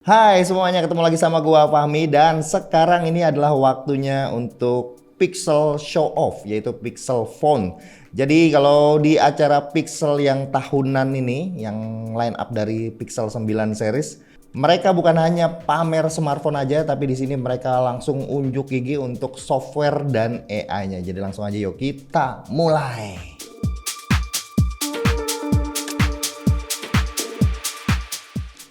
Hai semuanya, ketemu lagi sama gua Fahmi dan sekarang ini adalah waktunya untuk Pixel Show Off, yaitu Pixel Phone. Jadi kalau di acara Pixel yang tahunan ini, yang line up dari Pixel 9 series, mereka bukan hanya pamer smartphone aja, tapi di sini mereka langsung unjuk gigi untuk software dan AI-nya. Jadi langsung aja yuk kita mulai.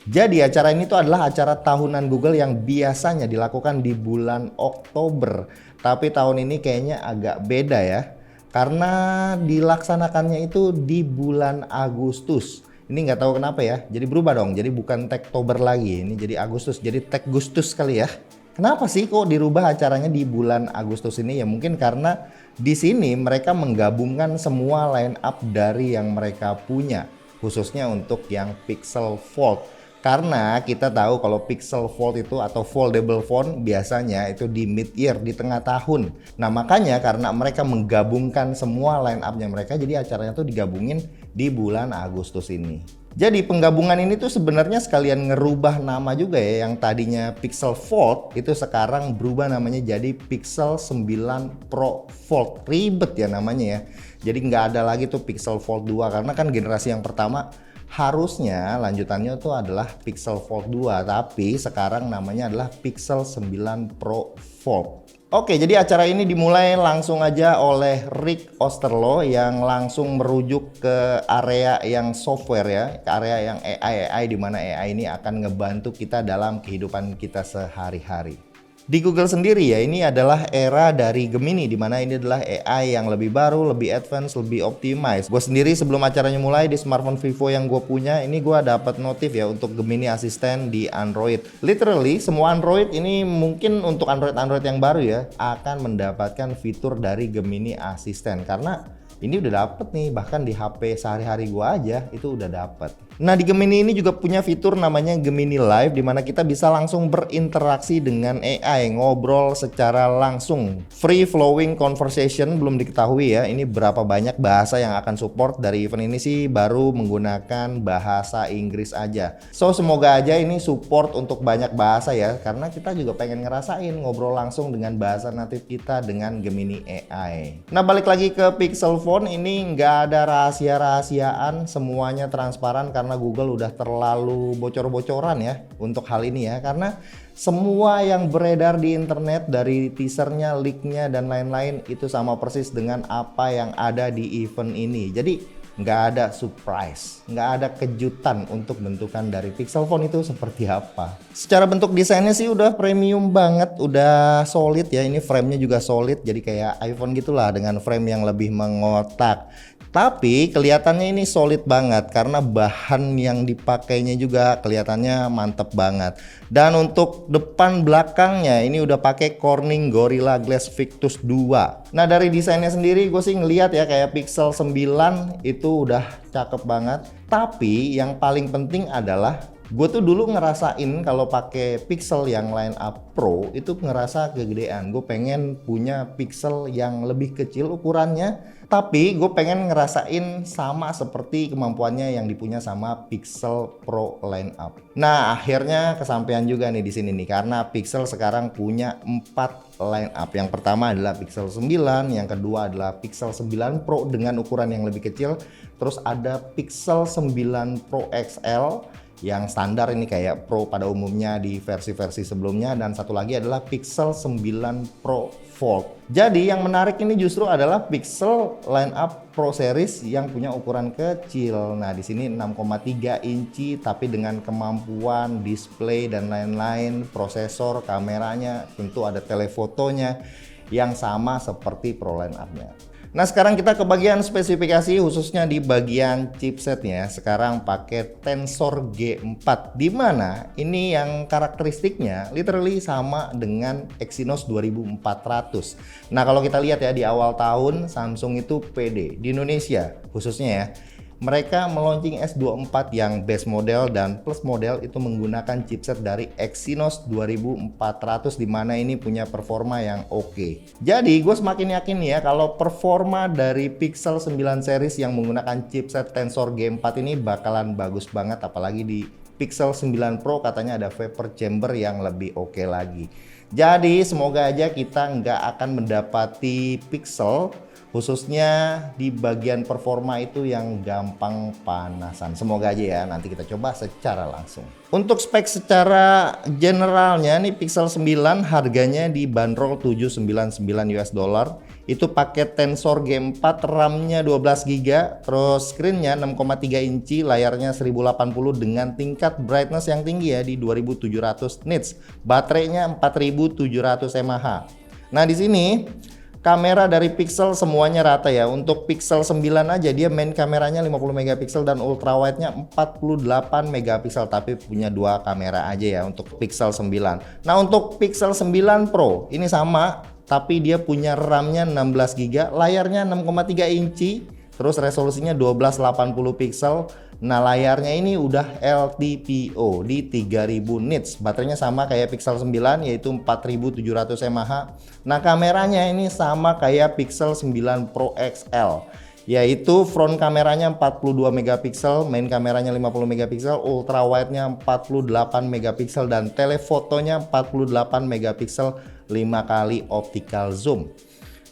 Jadi acara ini tuh adalah acara tahunan Google yang biasanya dilakukan di bulan Oktober. Tapi tahun ini kayaknya agak beda ya. Karena dilaksanakannya itu di bulan Agustus. Ini nggak tahu kenapa ya. Jadi berubah dong. Jadi bukan Techtober lagi. Ini jadi Agustus. Jadi Techgustus kali ya. Kenapa sih kok dirubah acaranya di bulan Agustus ini? Ya mungkin karena di sini mereka menggabungkan semua line up dari yang mereka punya. Khususnya untuk yang Pixel Fold. Karena kita tahu kalau Pixel Fold itu atau foldable phone biasanya itu di mid year, di tengah tahun. Nah makanya karena mereka menggabungkan semua line up-nya mereka, jadi acaranya tuh digabungin di bulan Agustus ini. Jadi penggabungan ini tuh sebenarnya sekalian ngerubah nama juga ya, yang tadinya Pixel Fold itu sekarang berubah namanya jadi Pixel 9 Pro Fold. Ribet ya namanya ya. Jadi nggak ada lagi tuh Pixel Fold 2 karena kan generasi yang pertama harusnya lanjutannya itu adalah Pixel Fold 2, tapi sekarang namanya adalah Pixel 9 Pro Fold. Oke, jadi acara ini dimulai langsung aja oleh Rick Osterloh yang langsung merujuk ke area yang software ya, ke area yang AI di mana AI ini akan ngebantu kita dalam kehidupan kita sehari-hari. Di Google sendiri ya, ini adalah era dari Gemini, dimana ini adalah AI yang lebih baru, lebih advance, lebih optimize. Gue sendiri sebelum acaranya mulai di smartphone Vivo yang gue punya, ini gue dapat notif ya untuk Gemini Assistant di Android. Literally semua Android ini mungkin untuk Android yang baru ya akan mendapatkan fitur dari Gemini Assistant karena ini udah dapet nih, bahkan di HP sehari-hari gua aja itu udah dapet. Nah di Gemini ini juga punya fitur namanya Gemini Live, dimana kita bisa langsung berinteraksi dengan AI, ngobrol secara langsung. Free flowing conversation belum diketahui ya, ini berapa banyak bahasa yang akan support. Dari event ini sih baru menggunakan bahasa Inggris aja. So semoga aja ini support untuk banyak bahasa ya, karena kita juga pengen ngerasain ngobrol langsung dengan bahasa natif kita dengan Gemini AI. Nah balik lagi ke Pixel Phone, ini nggak ada rahasia-rahasiaan, semuanya transparan karena Google udah terlalu bocor-bocoran ya untuk hal ini ya, karena semua yang beredar di internet dari teasernya, leaknya dan lain-lain itu sama persis dengan apa yang ada di event ini. Jadi nggak ada surprise, nggak ada kejutan untuk bentukan dari Pixel Phone itu seperti apa. Secara bentuk desainnya sih udah premium banget, udah solid ya. Ini framenya juga solid, jadi kayak iPhone gitulah dengan frame yang lebih mengotak. Tapi kelihatannya ini solid banget karena bahan yang dipakainya juga kelihatannya mantep banget. Dan untuk depan belakangnya ini udah pakai Corning Gorilla Glass Victus 2. Nah dari desainnya sendiri gue sih ngeliat ya kayak Pixel 9 itu udah cakep banget. Tapi yang paling penting adalah gue tuh dulu ngerasain kalau pakai Pixel yang line up Pro itu ngerasa kegedean. Gue pengen punya Pixel yang lebih kecil ukurannya, tapi gue pengen ngerasain sama seperti kemampuannya yang dipunya sama Pixel Pro line up. Nah akhirnya kesampaian juga nih di sini nih, karena Pixel sekarang punya 4 line up. Yang pertama adalah Pixel 9, yang kedua adalah Pixel 9 Pro dengan ukuran yang lebih kecil, terus ada Pixel 9 Pro XL yang standar ini kayak Pro pada umumnya di versi-versi sebelumnya, dan satu lagi adalah Pixel 9 Pro Fold. Jadi yang menarik ini justru adalah Pixel line up Pro series yang punya ukuran kecil. Nah, di sini 6,3 inci tapi dengan kemampuan display dan lain-lain, prosesor, kameranya, tentu ada telefotonya yang sama seperti Pro line up-nya. Nah sekarang kita ke bagian spesifikasi, khususnya di bagian chipsetnya. Sekarang pakai Tensor G4, dimana ini yang karakteristiknya literally sama dengan Exynos 2400. Nah kalau kita lihat ya di awal tahun Samsung itu pede di Indonesia khususnya ya, mereka meluncing S24 yang base model dan plus model itu menggunakan chipset dari Exynos 2400, dimana ini punya performa yang oke. Jadi gue semakin yakin ya kalau performa dari Pixel 9 series yang menggunakan chipset Tensor G4 ini bakalan bagus banget, apalagi di Pixel 9 Pro katanya ada vapor chamber yang lebih oke lagi. Jadi semoga aja kita nggak akan mendapati Pixel khususnya di bagian performa itu yang gampang panasan. Semoga aja ya, nanti kita coba secara langsung. Untuk spek secara generalnya nih Pixel 9 harganya dibanderol 799 US dollar. Itu paket Tensor G4, RAM-nya 12 GB, terus screen-nya 6,3 inci, layarnya 1080 dengan tingkat brightness yang tinggi ya di 2700 nits. Baterainya 4700 mAh. Nah, di sini kamera dari Pixel semuanya rata ya. Untuk Pixel 9 aja dia main kameranya 50 megapiksel dan ultrawide-nya 48 megapiksel, tapi punya dua kamera aja ya untuk Pixel 9. Nah, untuk Pixel 9 Pro ini sama, tapi dia punya RAM-nya 16 GB, layarnya 6,3 inci, terus resolusinya 1280 piksel. Nah, layarnya ini udah LTPO di 3000 nits. Baterainya sama kayak Pixel 9 yaitu 4700 mAh. Nah, kameranya ini sama kayak Pixel 9 Pro XL. Yaitu front kameranya 42 megapiksel, main kameranya 50 megapiksel, ultra wide-nya 48 megapiksel dan telefotonya 48 megapiksel 5 kali optical zoom.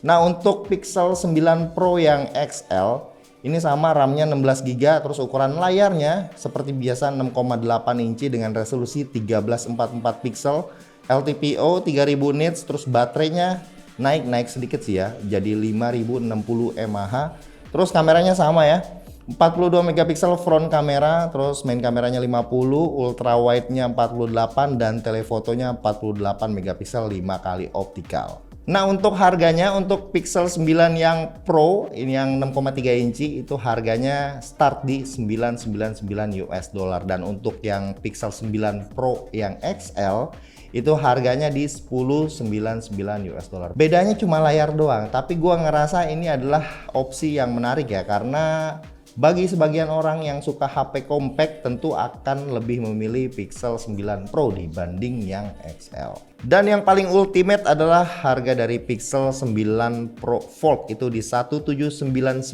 Nah, untuk Pixel 9 Pro yang XL ini sama, RAM-nya 16 GB, terus ukuran layarnya seperti biasa 6,8 inci dengan resolusi 1344 piksel, LTPO 3000 nits, terus baterainya naik sedikit sih ya, jadi 5060 mAh. Terus kameranya sama ya, 42 megapiksel front kamera, terus main kameranya 50, ultra wide-nya 48 dan telefotonya 48 megapiksel 5 kali optical. Nah, untuk harganya untuk Pixel 9 yang Pro ini yang 6,3 inci itu harganya start di 999 US dollar, dan untuk yang Pixel 9 Pro yang XL itu harganya di 1099 US dollar. Bedanya cuma layar doang, tapi gua ngerasa ini adalah opsi yang menarik ya, karena bagi sebagian orang yang suka HP compact tentu akan lebih memilih Pixel 9 Pro dibanding yang XL. Dan yang paling ultimate adalah harga dari Pixel 9 Pro Fold itu di 1799.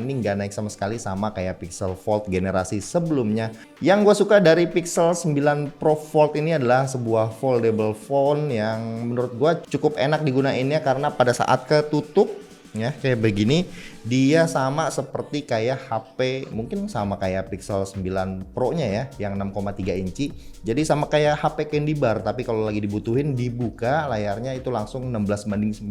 Ini nggak naik sama sekali, sama kayak Pixel Fold generasi sebelumnya. Yang gue suka dari Pixel 9 Pro Fold ini adalah sebuah foldable phone yang menurut gue cukup enak digunainnya, karena pada saat ketutup ya kayak begini dia sama seperti kayak HP, mungkin sama kayak Pixel 9 Pro nya ya yang 6,3 inci, jadi sama kayak HP Candy Bar, tapi kalau lagi dibutuhin dibuka layarnya itu langsung 16:9.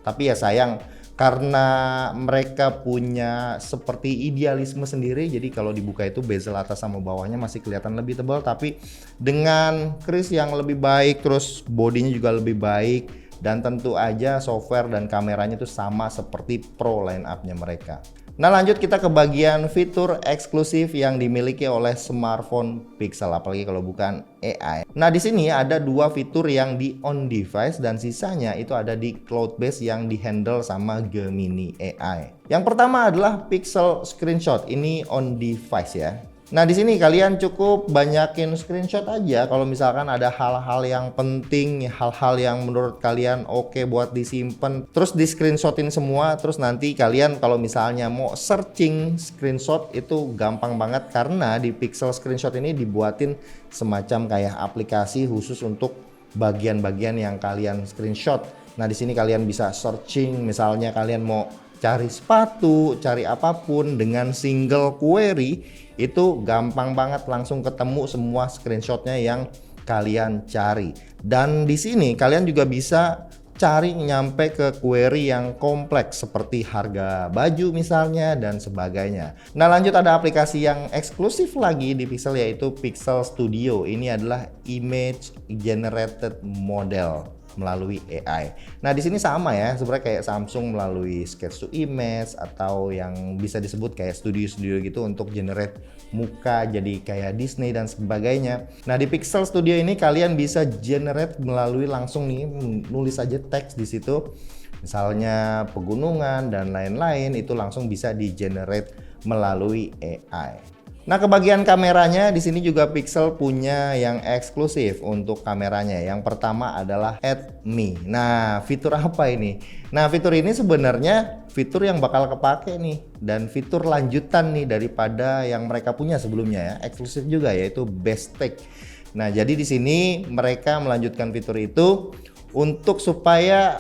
Tapi ya sayang karena mereka punya seperti idealisme sendiri, jadi kalau dibuka itu bezel atas sama bawahnya masih kelihatan lebih tebal, tapi dengan kris yang lebih baik, terus bodinya juga lebih baik, dan tentu aja software dan kameranya itu sama seperti Pro line up-nya mereka. Nah, lanjut kita ke bagian fitur eksklusif yang dimiliki oleh smartphone Pixel, apalagi kalau bukan AI. Nah, di sini ada dua fitur yang di on device dan sisanya itu ada di cloud base yang dihandle sama Gemini AI. Yang pertama adalah Pixel Screenshot, ini on device ya. Nah, di sini kalian cukup banyakin screenshot aja kalau misalkan ada hal-hal yang penting, hal-hal yang menurut kalian oke buat disimpan, terus di screenshotin semua. Terus nanti kalian kalau misalnya mau searching screenshot itu gampang banget, karena di Pixel Screenshot ini dibuatin semacam kayak aplikasi khusus untuk bagian-bagian yang kalian screenshot. Nah, di sini kalian bisa searching, misalnya kalian mau cari sepatu, cari apapun dengan single query itu gampang banget, langsung ketemu semua screenshotnya yang kalian cari. Dan di sini kalian juga bisa cari nyampe ke query yang kompleks seperti harga baju misalnya dan sebagainya. Nah, lanjut ada aplikasi yang eksklusif lagi di Pixel yaitu Pixel Studio. Ini adalah image generated model melalui AI. Nah, di sini sama ya, sebenarnya kayak Samsung melalui sketch to image atau yang bisa disebut kayak studio gitu untuk generate muka jadi kayak Disney dan sebagainya. Nah, di Pixel Studio ini kalian bisa generate melalui langsung nih, nulis aja teks di situ. Misalnya pegunungan dan lain-lain itu langsung bisa di generate melalui AI. Nah, kebagian kameranya di sini juga Pixel punya yang eksklusif untuk kameranya. Yang pertama adalah Add Me. Nah, fitur apa ini? Nah, fitur ini sebenarnya fitur yang bakal kepake nih dan fitur lanjutan nih daripada yang mereka punya sebelumnya ya. Eksklusif juga yaitu Best Take. Nah, jadi di sini mereka melanjutkan fitur itu untuk supaya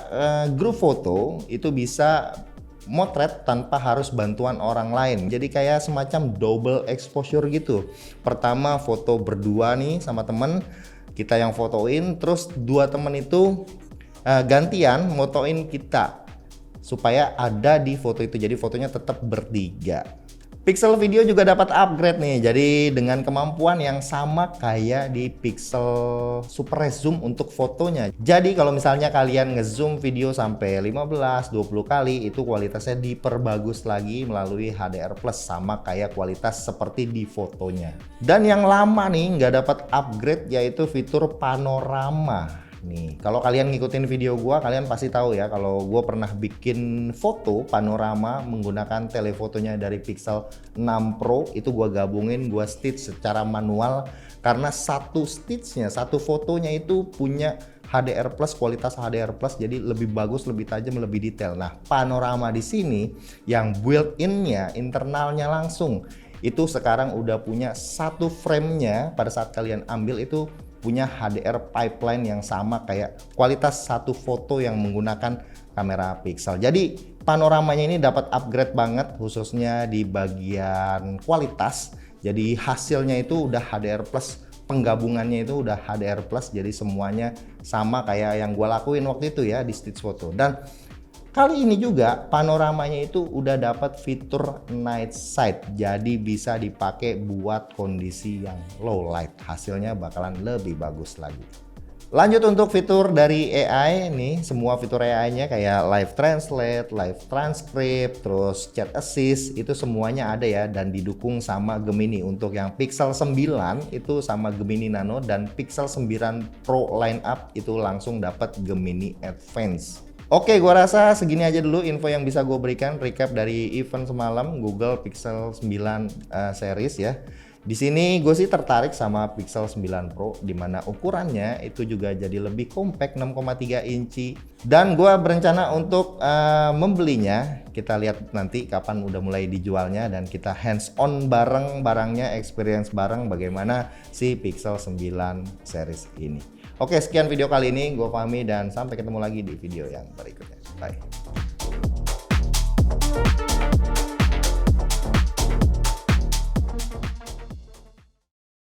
grup foto itu bisa motret tanpa harus bantuan orang lain. Jadi kayak semacam double exposure gitu. Pertama foto berdua nih sama temen, kita yang fotoin, terus dua temen itu gantian motoin kita supaya ada di foto itu. Jadi fotonya tetap bertiga. Pixel Video juga dapat upgrade nih, jadi dengan kemampuan yang sama kayak di Pixel Super Zoom untuk fotonya. Jadi kalau misalnya kalian ngezoom video sampai 15-20 kali, itu kualitasnya diperbagus lagi melalui HDR Plus sama kayak kualitas seperti di fotonya. Dan yang lama nih nggak dapat upgrade yaitu fitur panorama. Nih, kalau kalian ngikutin video gua, kalian pasti tahu ya kalau gua pernah bikin foto panorama menggunakan telefotonya dari Pixel 6 Pro. Itu gua gabungin, gua stitch secara manual karena satu stitchnya, satu fotonya itu punya HDR Plus, kualitas HDR Plus, jadi lebih bagus, lebih tajam, lebih detail. Nah, panorama di sini yang built-in-nya, internalnya langsung itu sekarang udah punya satu frame-nya pada saat kalian ambil itu punya HDR pipeline yang sama kayak kualitas satu foto yang menggunakan kamera Pixel. Jadi panoramanya ini dapat upgrade banget khususnya di bagian kualitas. Jadi hasilnya itu udah HDR Plus, penggabungannya itu udah HDR Plus, jadi semuanya sama kayak yang gua lakuin waktu itu ya di Stitch Photo. Dan kali ini juga panoramanya itu udah dapat fitur night sight, jadi bisa dipakai buat kondisi yang low light. Hasilnya bakalan lebih bagus lagi. Lanjut untuk fitur dari AI nih, semua fitur AI-nya kayak live translate, live transcript, terus chat assist itu semuanya ada ya dan didukung sama Gemini. Untuk yang Pixel 9 itu sama Gemini Nano dan Pixel 9 Pro lineup itu langsung dapat Gemini Advance. Oke, gua rasa segini aja dulu info yang bisa gue berikan recap dari event semalam Google Pixel 9 series ya. Di sini gue sih tertarik sama Pixel 9 Pro dimana ukurannya itu juga jadi lebih compact 6,3 inci dan gue berencana untuk membelinya. Kita lihat nanti kapan udah mulai dijualnya dan kita hands on bareng barangnya, experience bareng bagaimana si Pixel 9 series ini. Oke, sekian video kali ini. Gue Fahmi dan sampai ketemu lagi di video yang berikutnya.